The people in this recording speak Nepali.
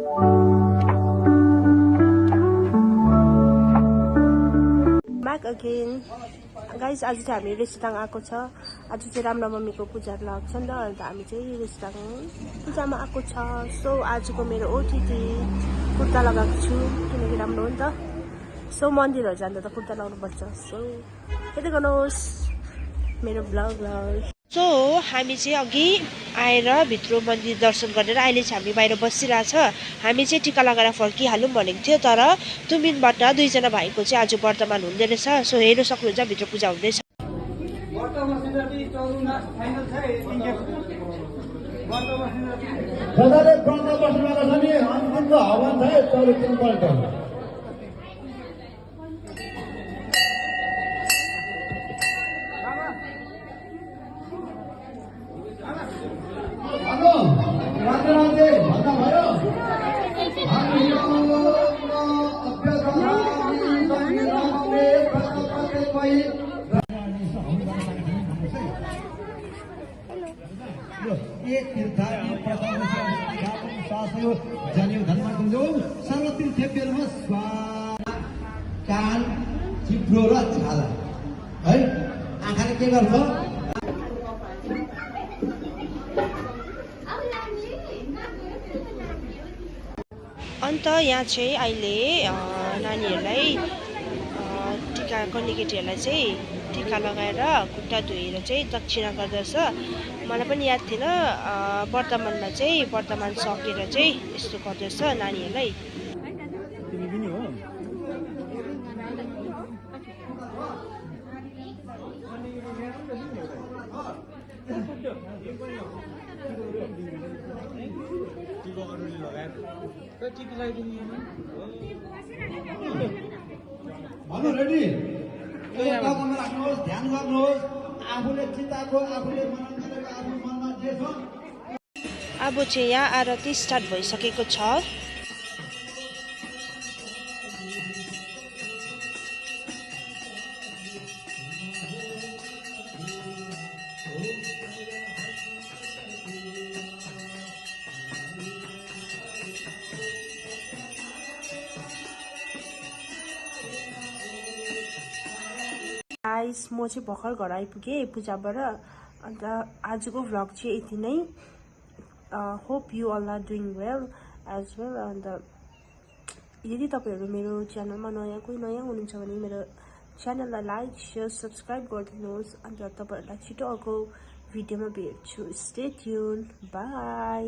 Back again. Guys, आज चाहिँ हामी रेस्टुरेन्ट आएको छ। आज चाहिँ रामनवमीको पूजाहरू लाग्छ नि त, अन्त हामी चाहिँ रेस्टुरेन्ट पूजामा आएको छ। सो आजको मेरो ओटिटी कुर्ता लगाएको छु किनकि राम्रो हो नि त। सो मन्दिरहरू जाँदा त कुर्ता लगाउनुपर्छ। सो हेर्दै गर्नुहोस् मेरो ब्लग। सो हामी चाहिँ अघि आएर भित्र मन्दिर दर्शन गरेर अहिले चाहिँ हामी बाहिर बसिरहेछ। हामी चाहिँ टिका लगाएर फर्किहालौँ भनेको थियो, तर तुमिनबाट दुईजना भाइको चाहिँ आज वर्तमान हुँदै रहेछ। सो हेर्नु सक्नुहुन्छ भित्र पूजा हुँदैछ। कान चिप्लो र छाला है आँखाले के गर्छ अन्त यहाँ चाहिँ अहिले नानीहरूलाई टिका गर्ने केटीहरूलाई चाहिँ टिका लगाएर खुट्टा धोएर चाहिँ दक्षिणा गर्दछ। मलाई पनि याद थिएन, वर्तमानमा चाहिँ वर्तमान सकेर चाहिँ यस्तो गर्दछ नानीहरूलाई। भन्नु रेडी टाउकोमा राख्नुहोस्, ध्यान गर्नुहोस्। आफूले चिताएको आफूले मनन गरेको आफ्नो मनमा जे छ अब चाहिँ यहाँ आरती स्टार्ट भइसकेको छ। गाइस, म चाहिँ भर्खर घर आइपुगेँ पूजाबाट। अन्त आजको भ्लग चाहिँ यति नै। Hope you all are doing well as well. अन्त यदि तपाईँहरू मेरो च्यानलमा कोही नयाँ हुनुहुन्छ भने मेरो च्यानललाई लाइक सेयर सब्सक्राइब गरिदिनुहोस्। अन्त तपाईँहरूलाई छिटो अर्को भिडियोमा भेट्छु। Stay tune, by.